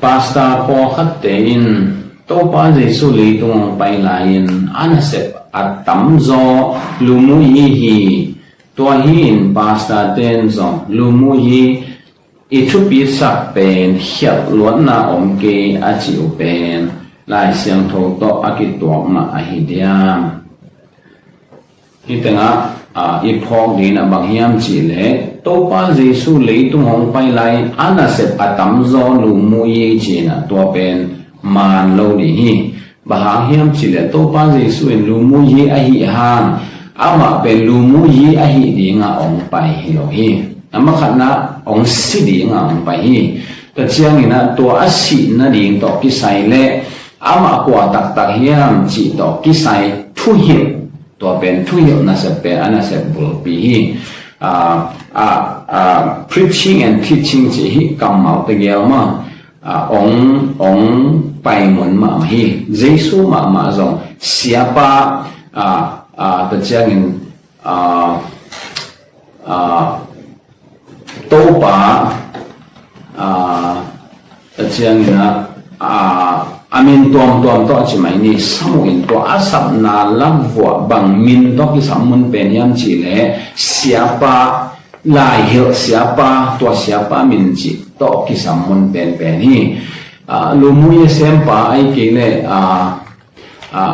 pasta po khát tên tô pa Giêsu lý tung bay lại anh sẽ tắm gió lumu hi tua hin pasta tên gió lumu hi ít bị sạc bền hiệp luận na kê chịu bền lại xiang thâu to cái tuộc mà hi điam hi tiếng ít phong đi na bằng hiam chỉ lệ tô pa Giêsu lý tung hong bay lại anh sẽ tắm gió lumu hi chỉ na tua bền mà lâu đi hi bà hiam chỉ lệ tô pa Giêsu in lumu hi hi hang ama bền lumu hi đi nga bay hiểu hi ama khát na si đi nga bay hi ta chiang ina tua si na đi to ki sai le ama kwa tak hiam chỉ to ki sai thu hiểu tua bền thu hiểu na se pe ana se bul pi hi preaching and teaching chỉ hi kam mau te gel ma ông bay muốn mà hi Giêsu mà dòng siapa ta chiang tô pa ta chiang amin tuam to chỉ mày ni samuin to asap na lam vua bằng min to ki samun pen yam chỉ lệ siapa lai hiểu siapa to siapa min chỉ to ki samun pen hi lumu ye sempa ai ki le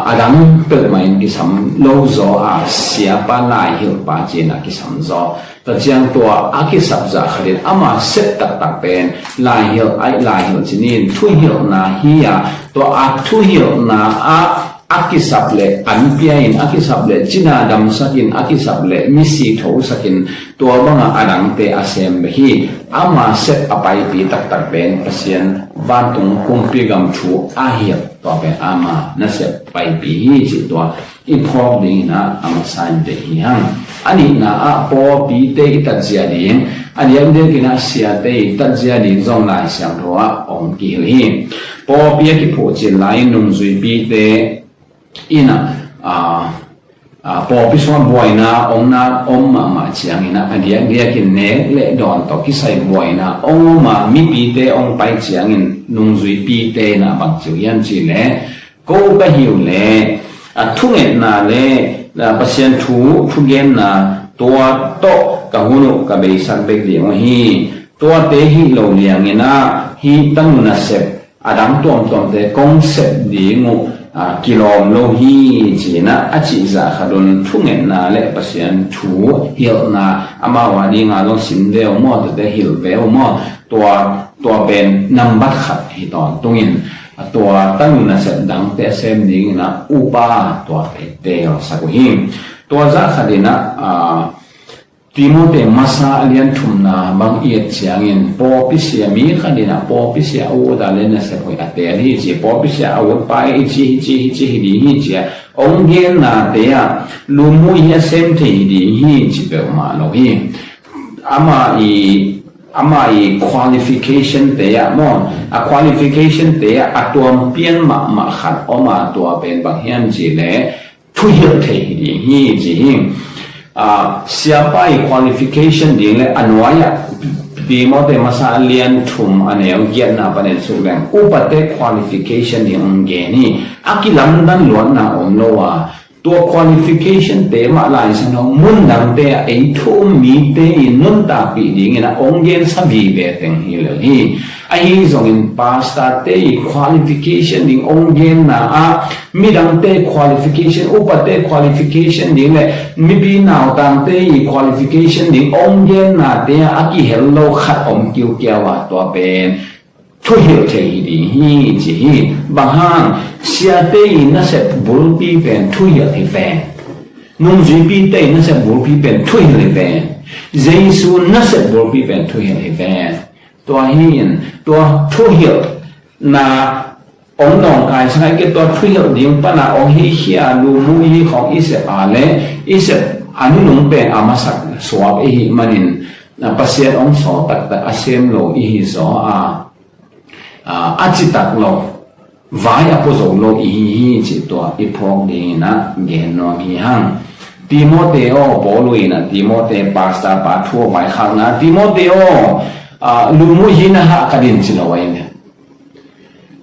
adang pe mai ki sam lo zo siapa lai hiểu pa chen ki sam zo ta chiang tua ki sap za khalit ama set tak pen lai hiểu chinin thu hiểu na hi to thu hiểu na ki sap le an pia in ki sap le china dam sakin ki sap le misi tho sakin to banga adang te asem hi ama set apai pi tak pen pasien van tung kumpi gam thu hiểu to pe ama na set pai pi hi chi to i phok ding na ama san de hi hang ani na po pi te ta zia ding ani am de kina sia te ta zia ding zong lai siang tho ong ki hi po pi ki pho chin lai nung zui pi te ina po pi so boy na om ma chiang ina ani dia ki ne le don to ki sai boy na ong ma mi pi te ong pai chiang in nung zui pi te na bang chiu yan chi le ko ka hiu le thu nge na le pasien thu gen na tua to ka hunu ka be san be li hi tua te hi lo liang ina hi tang na sep adam tom te concept di ngu kilom lo hi chi na chi za khadun thu nge na le pasien thu hil na ama wa ni nga lo sim de mo te hil ve mo tua ben number khat hi ton tunginตัวตั้งนะเสดังแต่เซมดิ้งนะอุปาตัวเตอสักหิมตัวจะขัดนะติโมเตมาซาเลียนทุมนะบางเอียดเสียงอินปอพิเศษมีขัดนะปอพิเศษอุดาเลนะเสพอยอัตเตอร์ฮิจิปอพิเศษอุดไปฮิจิดีฮิจิองเกนนะเตียลุมุยเซมเทดีฮิจิเปมาโลฮิama qualification te ya mo qualification te ya atuam pian ma khat oma tua ben bang hiam ji le thu hiểu the hi ji siapa qualification di le anwaya di mo te masa lian thum aneu giat na panen su leng upate qualification di onge ni akilam dan luan na omlowaตัว qualification เตมาลายสนองมุนดังเตะไอทุ่มมีเตะนุนตาปีดิ่งนะองเย็นสบีเบต็งฮิเลฮีไอส่งอินพาสตาเตะ qualification ดิ่งองเย็นนะมีดังเตะ qualification อุปเตะ qualification ดิ่งเลยมีปีนาวตังเตะ qualification ดิ่งองเย็นนะเตะอากิเฮลโลขัดอมกิวเกียวตัวเป็นทุหิเทดีฮีจีฮีบางห้างเสียเตยนั่นเสพบุลปีเป็นทุหิเทแฟนนุ่งจีปีเตยนั่นเสพบุลปีเป็นทุหิเทแฟนเจสุนั่นเสพบุลปีเป็นทุหิเทแฟนตัวฮีนตัวทุหินาองค์นองกายใช่ก็ตัวทุหิดิ่งปนาองค์ฮีเฮียลูมุยของอิสราเอลอิสราอันนี้นุ่งเป็นอามาสักสวบอีมันินปัสเซียองค์สอตักแต่อาเซมโลอีฮิโซอาจิตักโลวายอโปโซโลอีฮิจิตัวอีพงดีนะเกนโนมีหังติโมเตโอโปลุยนะติโมเตปาสตาปาทัวไว้ข้างนะติโมเตโอลูมุยินะฮะกดินจิโลไว้เนี่ย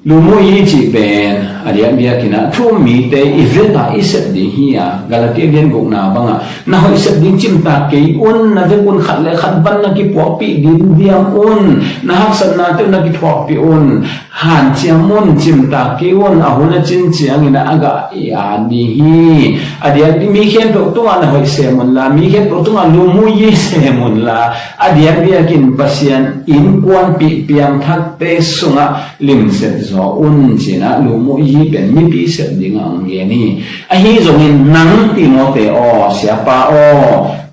lu mu yi chi ben adia bia kina thu mi te eventa isep ding hi a Galatia guk na banga na hoi isep ding chim ta ke un na ve kun khat le khat ban na ki po pi din diam un na hak san na te na ki thok pi un han chiam mun chim ta ke un a huna chin chiang ina aga ya ni hi adia mi khen to tu na hoi se mun la mi khen to tu lu mu yi se mun la adia bia kin pasian in kwan pi piang thak te sunga lim set zo un china lu mu yi ben mi pi set ding ang ye ni a hi zo in nang ti mo te o sia pa o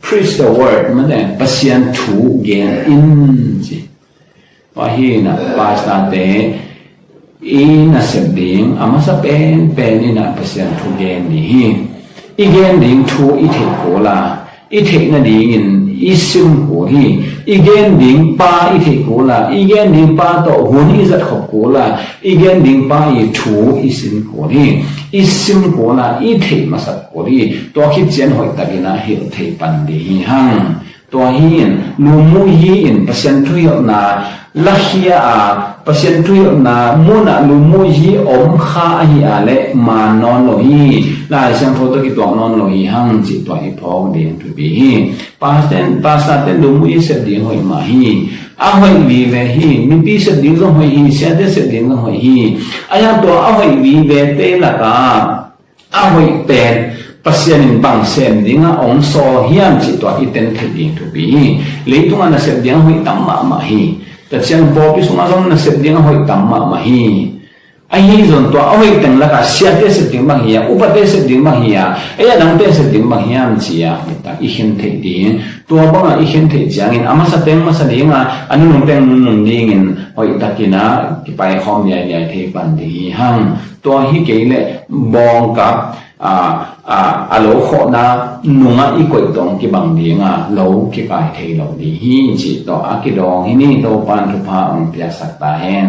preach the word ma de pasian thu gen in chi wa hi na pasta te ina set ding ama sa pen ni na pasian thu gen ni hi i gen ding thu i the ko la i the na ding in isim ko hi igen ding pa i the ko la igen ding pa to hun i zat khop ko la igen ding pa i thu isim ko hi isim ko la i the ma sat ko hi to khi chen hoi takina hil the pan di hi hang to hi lu mu hi in pasien thu yo na lahia a pasien thu yo na muna lu mu hi om kha hi ale ma non lo hi la sang pho to ki to non lo hi hang chi to i phong din tu bi hi pasta ten lu mu hi se ding hoi ma hi a hoi vi ve hi mi pi se ding zo hoi hi se de se ding hoi hi aya to a hoi vi ve te la ka a hoi pen pasien in bang sem dinga ong so hiam chi to i ten the ding tu bi le tung ana se ding hoi tam ma hi ta chiang bo pi sunga zong na se ding hoi tam ma hi ai hi zon to a hoi teng la ka sia te se ding bang hi upa te se ding bang hi aya nang te se ding bang hiam chi ya ta i hin the ding to bang a i hin the chiang in ama sa teng ma sa dinga anu nong teng nun ding in hoi takina ki pai khom ya ya the pan di hang to hi ke le bong kap alo kho na nunga i koi tong ki bang dinga lo ki kai thei lo di hi chi to a ki dong hi ni to pan thu pha ong pia sak ta hen